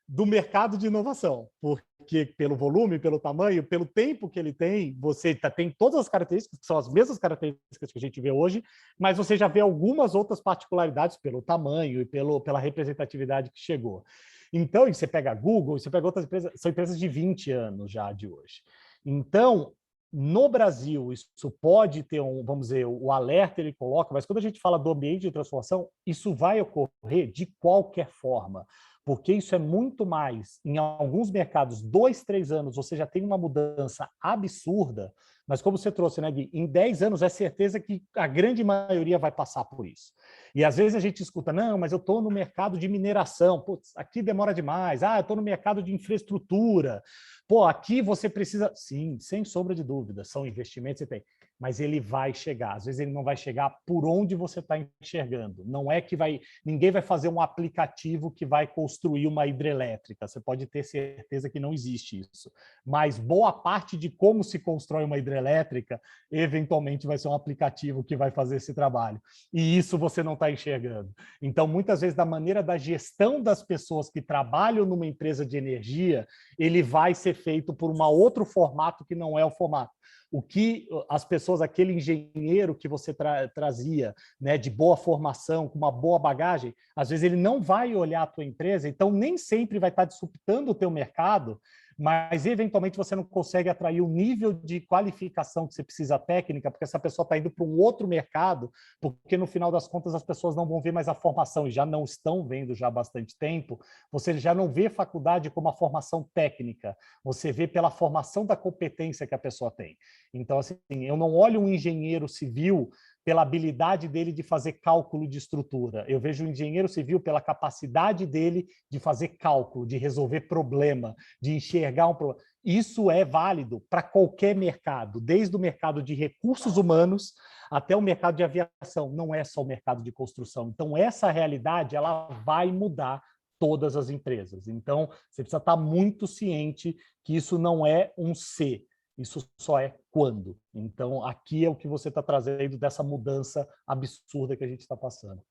do mercado de inovação, porque pelo volume, pelo tamanho, pelo tempo que ele tem, você tem todas as características, que são as mesmas características que a gente vê hoje, mas você já vê algumas outras particularidades pelo tamanho e pela representatividade que chegou. Então, você pega a Google, você pega outras empresas, são empresas de 20 anos já de hoje. Então, no Brasil, isso pode ter vamos dizer, o alerta ele coloca, mas quando a gente fala do ambiente de transformação, isso vai ocorrer de qualquer forma, porque isso é muito mais, em alguns mercados, 2, 3 anos, você já tem uma mudança absurda, mas como você trouxe, né, Gui, em 10 anos é certeza que a grande maioria vai passar por isso. E às vezes a gente escuta, não, mas eu estou no mercado de mineração, putz, aqui demora demais, eu estou no mercado de infraestrutura, pô, aqui você precisa... Sim, sem sombra de dúvida, são investimentos que você tem. mas ele vai chegar. Às vezes ele não vai chegar por onde você está enxergando. Não é que ninguém vai fazer um aplicativo que vai construir uma hidrelétrica. Você pode ter certeza que não existe isso. Mas boa parte de como se constrói uma hidrelétrica, eventualmente vai ser um aplicativo que vai fazer esse trabalho. E isso você não está enxergando. Então, muitas vezes, da maneira da gestão das pessoas que trabalham numa empresa de energia, ele vai ser feito por um outro formato que não é o formato. O que as pessoas, aquele engenheiro que você trazia, né, de boa formação, com uma boa bagagem, às vezes ele não vai olhar a tua empresa, então nem sempre vai estar disruptando o teu mercado, mas eventualmente você não consegue atrair o nível de qualificação que você precisa técnica, porque essa pessoa está indo para um outro mercado, porque no final das contas as pessoas não vão ver mais a formação, e já não estão vendo já há bastante tempo, você já não vê faculdade como a formação técnica, você vê pela formação da competência que a pessoa tem. Então, assim, eu não olho um engenheiro civil pela habilidade dele de fazer cálculo de estrutura. Eu vejo o engenheiro civil pela capacidade dele de fazer cálculo, de resolver problema, de enxergar um problema. Isso é válido para qualquer mercado, desde o mercado de recursos humanos até o mercado de aviação. Não é só o mercado de construção. Então, essa realidade ela vai mudar todas as empresas. Então, você precisa estar muito ciente que isso não é um C, isso só é quando. Então, aqui é o que você está trazendo dessa mudança absurda que a gente está passando.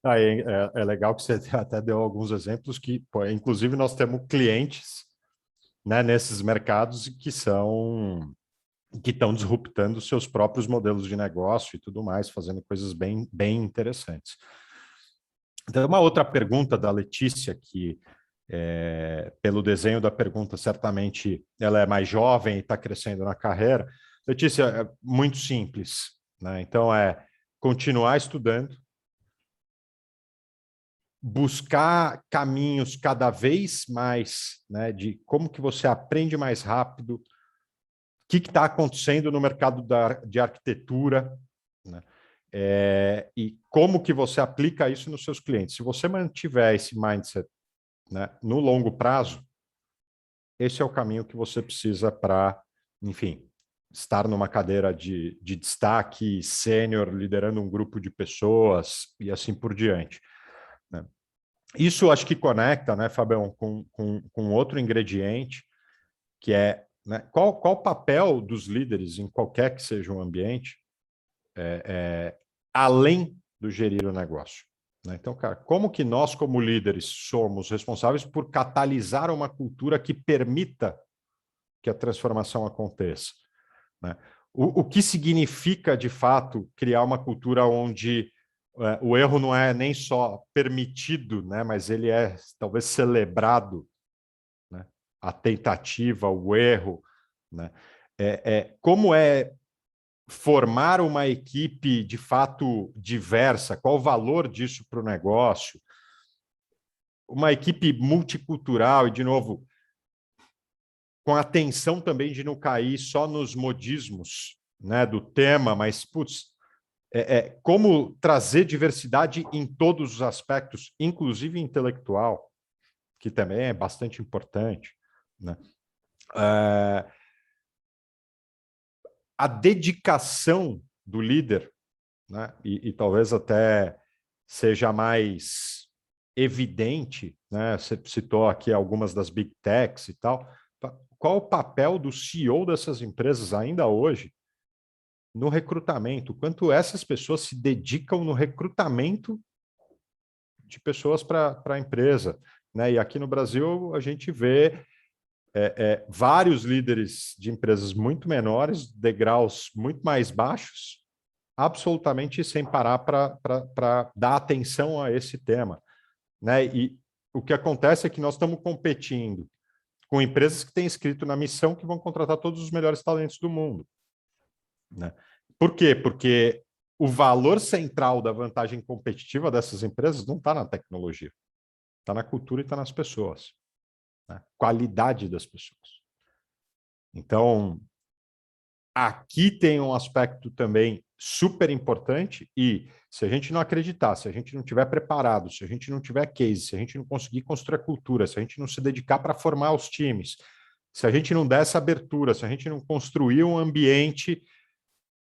É legal que você até deu alguns exemplos que, pô, inclusive, nós temos clientes, né, nesses mercados que estão disruptando seus próprios modelos de negócio e tudo mais, fazendo coisas bem, bem interessantes. Então, uma outra pergunta da Letícia, que pelo desenho da pergunta, certamente ela é mais jovem e está crescendo na carreira. Letícia, é muito simples, né? Então, continuar estudando, buscar caminhos cada vez mais, né, de como que você aprende mais rápido, o que está acontecendo no mercado de arquitetura, né? E como que você aplica isso nos seus clientes. Se você mantiver esse mindset, né, no longo prazo, esse é o caminho que você precisa para, enfim, estar numa cadeira de destaque sênior, liderando um grupo de pessoas e assim por diante, né? Isso acho que conecta, né, Fabião, com outro ingrediente, que é, né, qual o papel dos líderes em qualquer que seja o ambiente, além do gerir o negócio, né? Então, cara, como que nós, como líderes, somos responsáveis por catalisar uma cultura que permita que a transformação aconteça, né? O que significa, de fato, criar uma cultura onde o erro não é nem só permitido, né, mas ele é talvez celebrado, né? A tentativa, o erro, né? Como é formar uma equipe de fato diversa, qual o valor disso para o negócio, uma equipe multicultural e, de novo, com atenção também de não cair só nos modismos, né, do tema, mas, putz, como trazer diversidade em todos os aspectos, inclusive intelectual, que também é bastante importante, né? A dedicação do líder, né, e talvez até seja mais evidente, né? Você citou aqui algumas das big techs e tal. Qual o papel do CEO dessas empresas ainda hoje no recrutamento? Quanto essas pessoas se dedicam no recrutamento de pessoas para a empresa, né? E aqui no Brasil a gente vê vários líderes de empresas muito menores, degraus muito mais baixos, absolutamente sem parar para dar atenção a esse tema, né? E o que acontece é que nós estamos competindo com empresas que têm escrito na missão que vão contratar todos os melhores talentos do mundo, né? Por quê? Porque o valor central da vantagem competitiva dessas empresas não está na tecnologia, está na cultura e está nas pessoas, né? Qualidade das pessoas. Então, aqui tem um aspecto também super importante e se a gente não acreditar, se a gente não tiver preparado, se a gente não tiver case, se a gente não conseguir construir a cultura, se a gente não se dedicar para formar os times, se a gente não der essa abertura, se a gente não construir um ambiente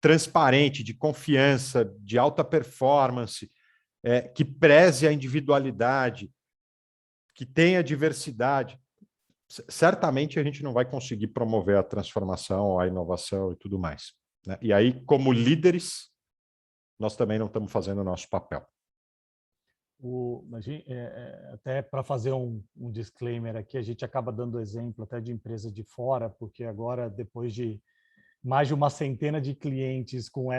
transparente, de confiança, de alta performance, que preze a individualidade, que tenha diversidade, certamente a gente não vai conseguir promover a transformação, a inovação e tudo mais, né? E aí, como líderes, nós também não estamos fazendo o nosso papel. Até para fazer um disclaimer aqui, a gente acaba dando exemplo até de empresa de fora, porque agora, depois de mais de uma centena de clientes com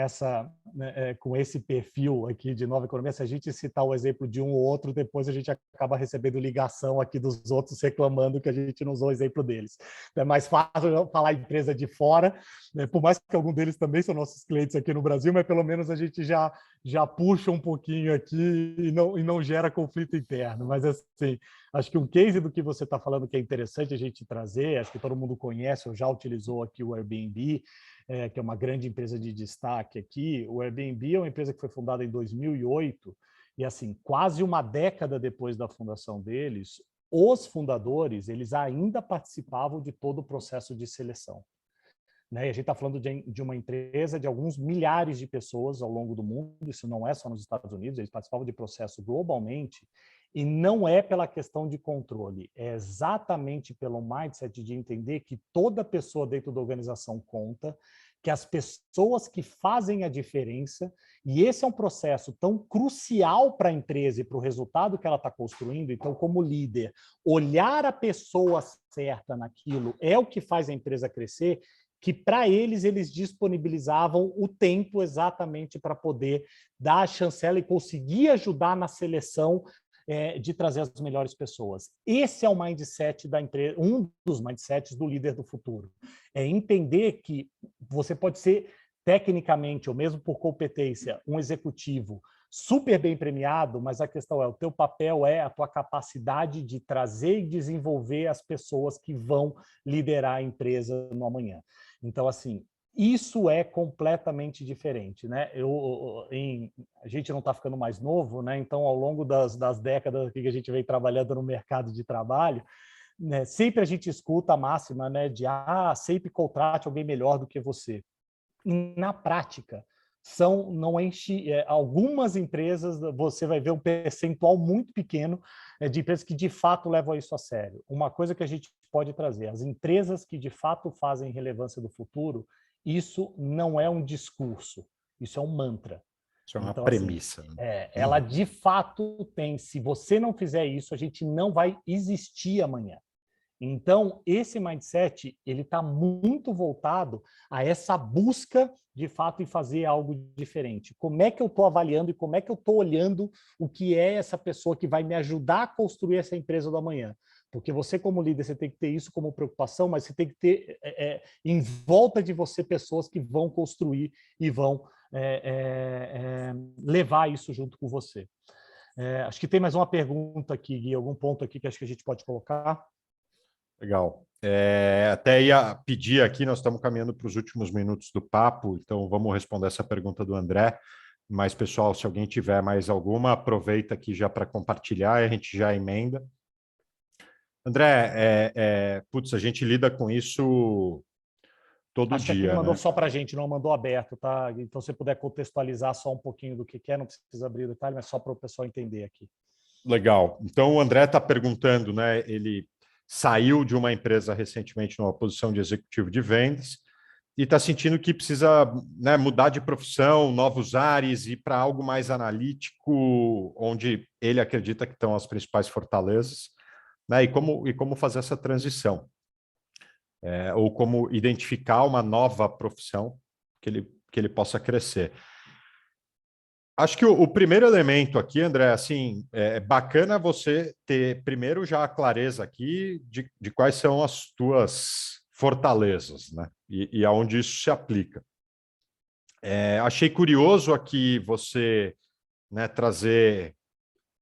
com esse perfil aqui de nova economia, se a gente citar o exemplo de um ou outro, depois a gente acaba recebendo ligação aqui dos outros reclamando que a gente não usou o exemplo deles. É mais fácil falar empresa de fora, né? Por mais que algum deles também são nossos clientes aqui no Brasil, mas pelo menos a gente já puxa um pouquinho aqui e não gera conflito interno. Mas assim, acho que um case do que você está falando que é interessante a gente trazer, acho que todo mundo conhece ou já utilizou aqui o Airbnb, que é uma grande empresa de destaque aqui. O Airbnb é uma empresa que foi fundada em 2008 e, assim, quase uma década depois da fundação deles, os fundadores eles ainda participavam de todo o processo de seleção. Né? E a gente está falando de uma empresa de alguns milhares de pessoas ao longo do mundo, isso não é só nos Estados Unidos, eles participavam de processo globalmente, e não é pela questão de controle, é exatamente pelo mindset de entender que toda pessoa dentro da organização conta, que as pessoas que fazem a diferença, e esse é um processo tão crucial para a empresa e para o resultado que ela está construindo. Então, como líder, olhar a pessoa certa naquilo é o que faz a empresa crescer, que para eles disponibilizavam o tempo exatamente para poder dar a chancela e conseguir ajudar na seleção de trazer as melhores pessoas. Esse é o mindset da empresa, um dos mindsets do líder do futuro. É entender que você pode ser tecnicamente, ou mesmo por competência, um executivo super bem premiado, mas a questão é, o teu papel é a tua capacidade de trazer e desenvolver as pessoas que vão liderar a empresa no amanhã. Então, assim, isso é completamente diferente, né? A gente não está ficando mais novo, né? Então, ao longo das décadas que a gente vem trabalhando no mercado de trabalho, né, sempre a gente escuta a máxima, né, de sempre contrate alguém melhor do que você. Na prática, não enche algumas empresas, você vai ver um percentual muito pequeno de empresas que de fato levam isso a sério. Uma coisa que a gente pode trazer, as empresas que de fato fazem relevância do futuro, isso não é um discurso, isso é um mantra. Isso é uma Então, premissa. assim, ela de fato tem, se você não fizer isso, a gente não vai existir amanhã. Então, esse mindset ele está muito voltado a essa busca, de fato, em fazer algo diferente. Como é que eu estou avaliando e como é que eu estou olhando o que é essa pessoa que vai me ajudar a construir essa empresa do amanhã? Porque você, como líder, você tem que ter isso como preocupação, mas você tem que ter em volta de você pessoas que vão construir e vão levar isso junto com você. Acho que tem mais uma pergunta aqui, Gui, algum ponto aqui que acho que a gente pode colocar. Legal. Até ia pedir aqui, nós estamos caminhando para os últimos minutos do papo, então vamos responder essa pergunta do André. Mas, pessoal, se alguém tiver mais alguma, aproveita aqui já para compartilhar e a gente já emenda. André, putz, a gente lida com isso todo Acho que aqui dia, ele mandou né? só para a gente, não mandou aberto, tá? Então, se puder contextualizar só um pouquinho do que é, não precisa abrir o detalhe, mas só para o pessoal entender aqui. Legal. Então, o André está perguntando, né? Ele saiu de uma empresa recentemente numa posição de executivo de vendas e está sentindo que precisa, né, mudar de profissão, novos ares, ir para algo mais analítico, onde ele acredita que estão as principais fortalezas, né? E como fazer essa transição. Ou como identificar uma nova profissão que ele possa crescer. Acho que o primeiro elemento aqui, André, assim, é bacana você ter primeiro já a clareza aqui de quais são as tuas fortalezas, né? E aonde isso se aplica. Achei curioso aqui você, né, trazer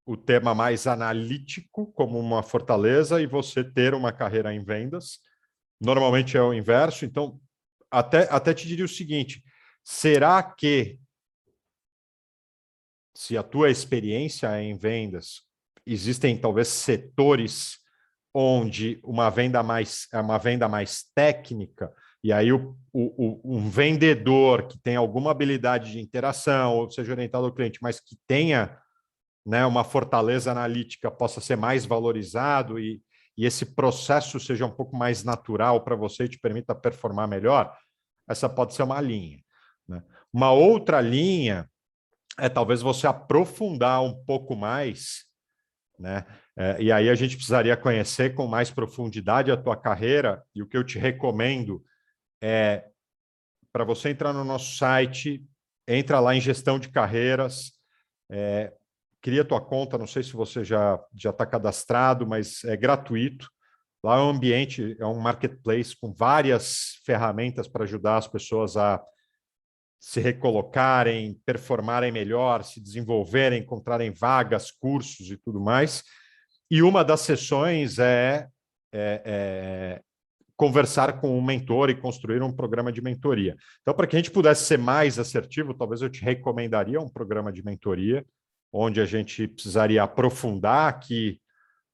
o tema mais analítico como uma fortaleza e você ter uma carreira em vendas. Normalmente é o inverso, então até te diria o seguinte: será que se a tua experiência é em vendas, existem talvez setores onde uma venda mais técnica E aí um vendedor que tem alguma habilidade de interação, ou seja orientado ao cliente, mas que tenha, né, uma fortaleza analítica, possa ser mais valorizado e esse processo seja um pouco mais natural para você e te permita performar melhor, essa pode ser uma linha, né? Uma outra linha é talvez você aprofundar um pouco mais, né? E aí a gente precisaria conhecer com mais profundidade a tua carreira, e o que eu te recomendo é para você entrar no nosso site, entra lá em gestão de carreiras, cria tua conta, não sei se você já está cadastrado, mas é gratuito. Lá é um ambiente, é um marketplace com várias ferramentas para ajudar as pessoas a se recolocarem, performarem melhor, se desenvolverem, encontrarem vagas, cursos e tudo mais. E uma das sessões é conversar com um mentor e construir um programa de mentoria. Então, para que a gente pudesse ser mais assertivo, talvez eu te recomendaria um programa de mentoria, onde a gente precisaria aprofundar aqui,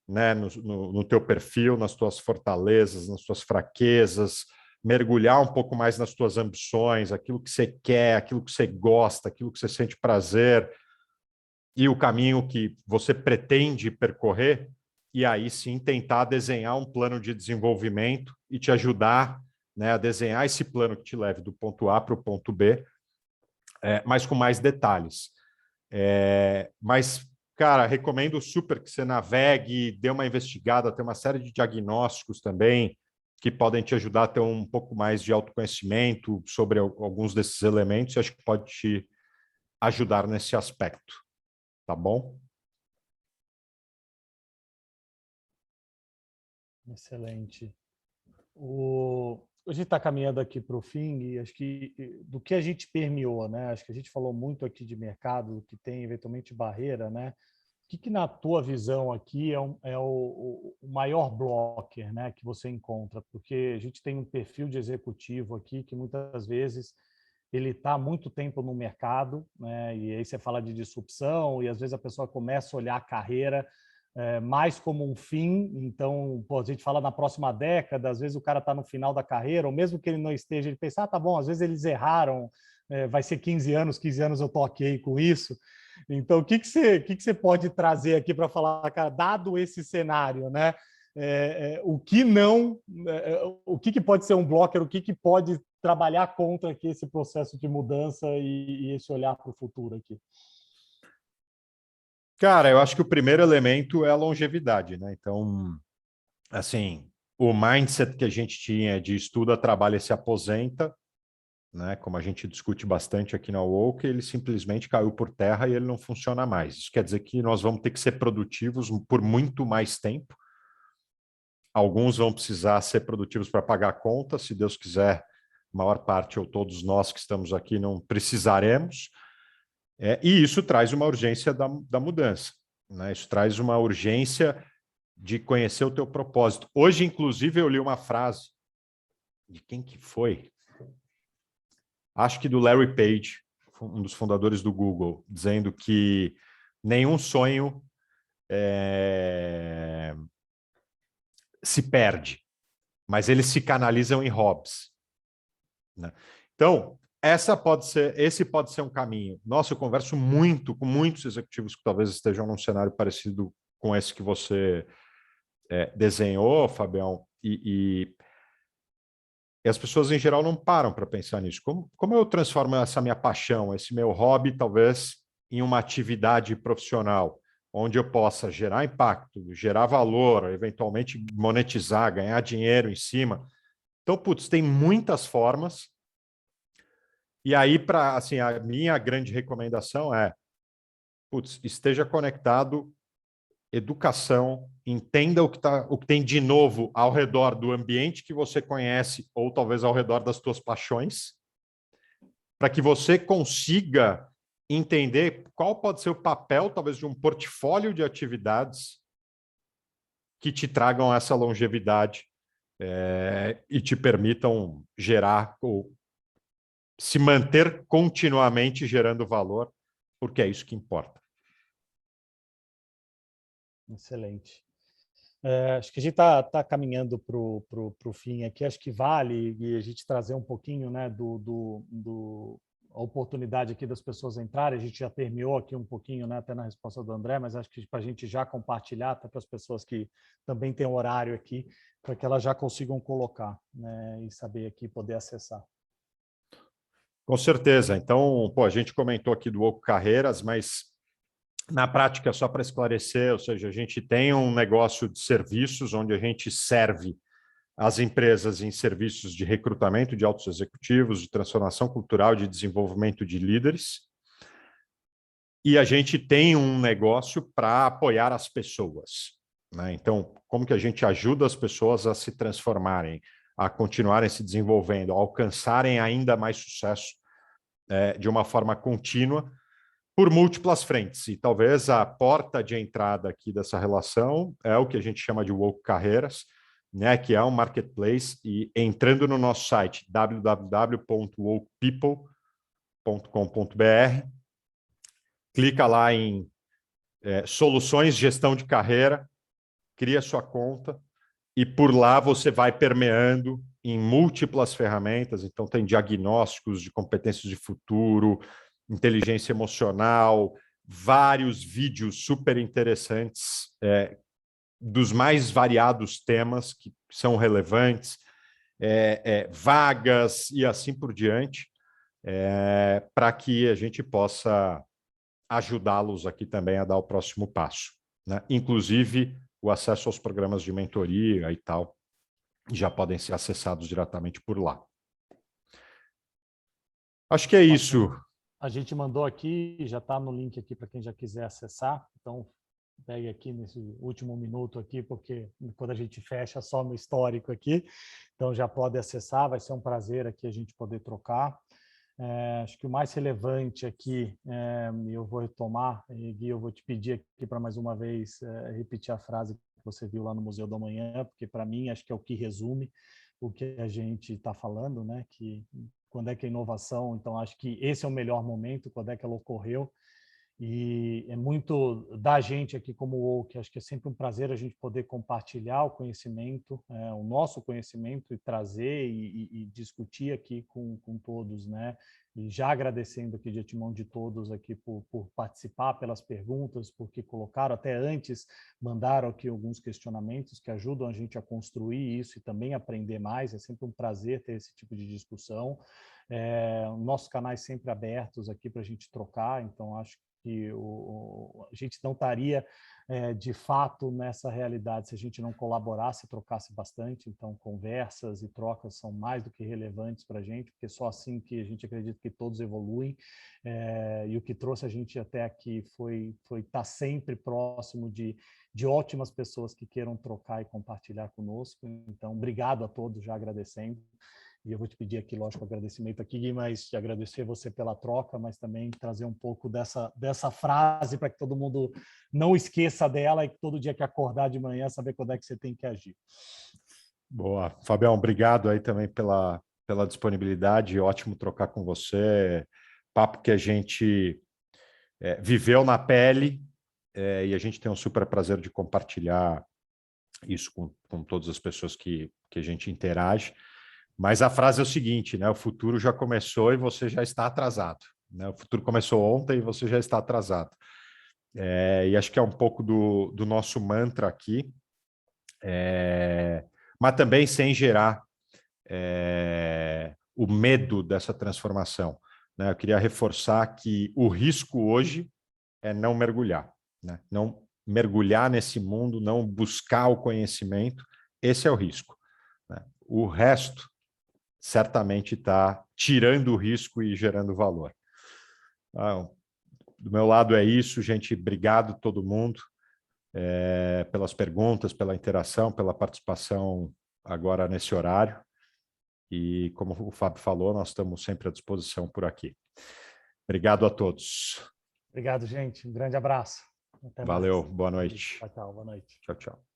né, no teu perfil, nas tuas fortalezas, nas tuas fraquezas, mergulhar um pouco mais nas tuas ambições, aquilo que você quer, aquilo que você gosta, aquilo que você sente prazer e o caminho que você pretende percorrer, e aí sim tentar desenhar um plano de desenvolvimento e te ajudar, né, a desenhar esse plano que te leve do ponto A para o ponto B, mas com mais detalhes. Mas, cara, recomendo super que você navegue, dê uma investigada, tem uma série de diagnósticos também que podem te ajudar a ter um pouco mais de autoconhecimento sobre alguns desses elementos, e acho que pode te ajudar nesse aspecto, tá bom? Excelente. A gente está caminhando aqui para o fim e acho que do que a gente permeou, né? Acho que a gente falou muito aqui de mercado, que tem eventualmente barreira, né? O que na tua visão aqui o maior blocker, né, que você encontra? Porque a gente tem um perfil de executivo aqui que muitas vezes ele está há muito tempo no mercado, né? E aí você fala de disrupção e às vezes a pessoa começa a olhar a carreira mais como um fim. Então, pô, a gente fala na próxima década, às vezes o cara está no final da carreira, ou mesmo que ele não esteja, ele pensa, tá bom, às vezes eles erraram, vai ser 15 anos eu tô ok com isso. Então, o que você pode trazer aqui para falar, cara, dado esse cenário, né? O que não, o que pode ser um blocker, o que pode trabalhar contra aqui esse processo de mudança e esse olhar para o futuro aqui? Cara, eu acho que o primeiro elemento é a longevidade, né? Então, assim, o mindset que a gente tinha de estuda, trabalha e se aposenta, né? Como a gente discute bastante aqui na Woke, ele simplesmente caiu por terra e ele não funciona mais. Isso quer dizer que nós vamos ter que ser produtivos por muito mais tempo. Alguns vão precisar ser produtivos para pagar a conta, se Deus quiser, a maior parte ou todos nós que estamos aqui não precisaremos. E isso traz uma urgência da mudança, né? Isso traz uma urgência de conhecer o teu propósito. Hoje, inclusive, eu li uma frase de quem que foi? Acho que do Larry Page, um dos fundadores do Google, dizendo que nenhum sonho se perde, mas eles se canalizam em hobbies, né? Então, esse pode ser um caminho. Nossa, eu converso muito com muitos executivos que talvez estejam num cenário parecido com esse que você desenhou, Fabião, e as pessoas em geral não param para pensar nisso. Como eu transformo essa minha paixão, esse meu hobby, talvez, em uma atividade profissional, onde eu possa gerar impacto, gerar valor, eventualmente monetizar, ganhar dinheiro em cima. Então, putz, tem muitas formas. E aí, assim, a minha grande recomendação é, putz, esteja conectado, educação, entenda o que tem de novo ao redor do ambiente que você conhece ou talvez ao redor das tuas paixões, para que você consiga entender qual pode ser o papel, talvez, de um portfólio de atividades que te tragam essa longevidade e te permitam gerar ou se manter continuamente gerando valor, porque é isso que importa. Excelente. Acho que a gente está caminhando para o fim aqui. Acho que vale e a gente trazer um pouquinho, né, a oportunidade aqui das pessoas entrarem. A gente já terminou aqui um pouquinho, né, até na resposta do André, mas acho que para a gente já compartilhar, até para as pessoas que também têm horário aqui, para que elas já consigam colocar, né, e saber aqui poder acessar. Com certeza. Então, pô, a gente comentou aqui do Woco Carreiras, mas na prática, só para esclarecer, ou seja, a gente tem um negócio de serviços onde a gente serve as empresas em serviços de recrutamento de altos executivos, de transformação cultural, de desenvolvimento de líderes. E a gente tem um negócio para apoiar as pessoas, né? Então, como que a gente ajuda as pessoas a se transformarem, a continuarem se desenvolvendo, a alcançarem ainda mais sucesso de uma forma contínua, por múltiplas frentes. E talvez a porta de entrada aqui dessa relação é o que a gente chama de Woco Carreiras, né, que é um marketplace, e entrando no nosso site www.wokepeople.com.br, clica lá em soluções de gestão de carreira, cria sua conta, e por lá você vai permeando em múltiplas ferramentas. Então tem diagnósticos de competências de futuro, inteligência emocional, vários vídeos super interessantes dos mais variados temas que são relevantes, vagas e assim por diante, para que a gente possa ajudá-los aqui também a dar o próximo passo, né? Inclusive o acesso aos programas de mentoria e tal já podem ser acessados diretamente por lá. Acho que é isso. A gente mandou aqui, já está no link aqui para quem já quiser acessar. Então, pegue aqui nesse último minuto aqui, porque quando a gente fecha, só no histórico aqui. Então, já pode acessar. Vai ser um prazer aqui a gente poder trocar. Acho que o mais relevante aqui, eu vou retomar, e Gui, eu vou te pedir aqui para mais uma vez repetir a frase que você viu lá no Museu da Manhã, porque para mim acho que é o que resume o que a gente está falando, né? Que quando é que é inovação, então acho que esse é o melhor momento, quando é que ela ocorreu. E é muito da gente aqui como Woke, acho que é sempre um prazer a gente poder compartilhar o conhecimento, o nosso conhecimento, e trazer e discutir aqui com todos, né? E já agradecendo aqui de antemão de todos aqui por participar, pelas perguntas, porque colocaram até antes, mandaram aqui alguns questionamentos que ajudam a gente a construir isso e também aprender mais. É sempre um prazer ter esse tipo de discussão. Nossos canais sempre abertos aqui para a gente trocar, então acho que a gente não estaria de fato nessa realidade se a gente não colaborasse, trocasse bastante. Então, conversas e trocas são mais do que relevantes para a gente, porque só assim que a gente acredita que todos evoluem. E o que trouxe a gente até aqui foi estar sempre próximo de ótimas pessoas que queiram trocar e compartilhar conosco. Então, obrigado a todos, já agradecendo. E eu vou te pedir aqui, lógico, agradecimento aqui, Gui, mas te agradecer você pela troca, mas também trazer um pouco dessa frase para que todo mundo não esqueça dela e que todo dia que acordar de manhã saber quando é que você tem que agir. Boa. Fabião, obrigado aí também pela disponibilidade. Ótimo trocar com você. Papo que a gente viveu na pele, e a gente tem um super prazer de compartilhar isso com todas as pessoas que a gente interage. Mas a frase é o seguinte, né? O futuro já começou e você já está atrasado, né? O futuro começou ontem e você já está atrasado. E acho que é um pouco do nosso mantra aqui, mas também sem gerar o medo dessa transformação, né? Eu queria reforçar que o risco hoje é não mergulhar, né? Não mergulhar nesse mundo, não buscar o conhecimento, esse é o risco, né? O resto certamente está tirando o risco e gerando valor. Do meu lado é isso, gente. Obrigado a todo mundo pelas perguntas, pela interação, pela participação agora nesse horário. E como o Fábio falou, nós estamos sempre à disposição por aqui. Obrigado a todos. Obrigado, gente. Um grande abraço. Até mais. Valeu, boa noite. Tchau, tchau. Boa noite. Tchau, tchau.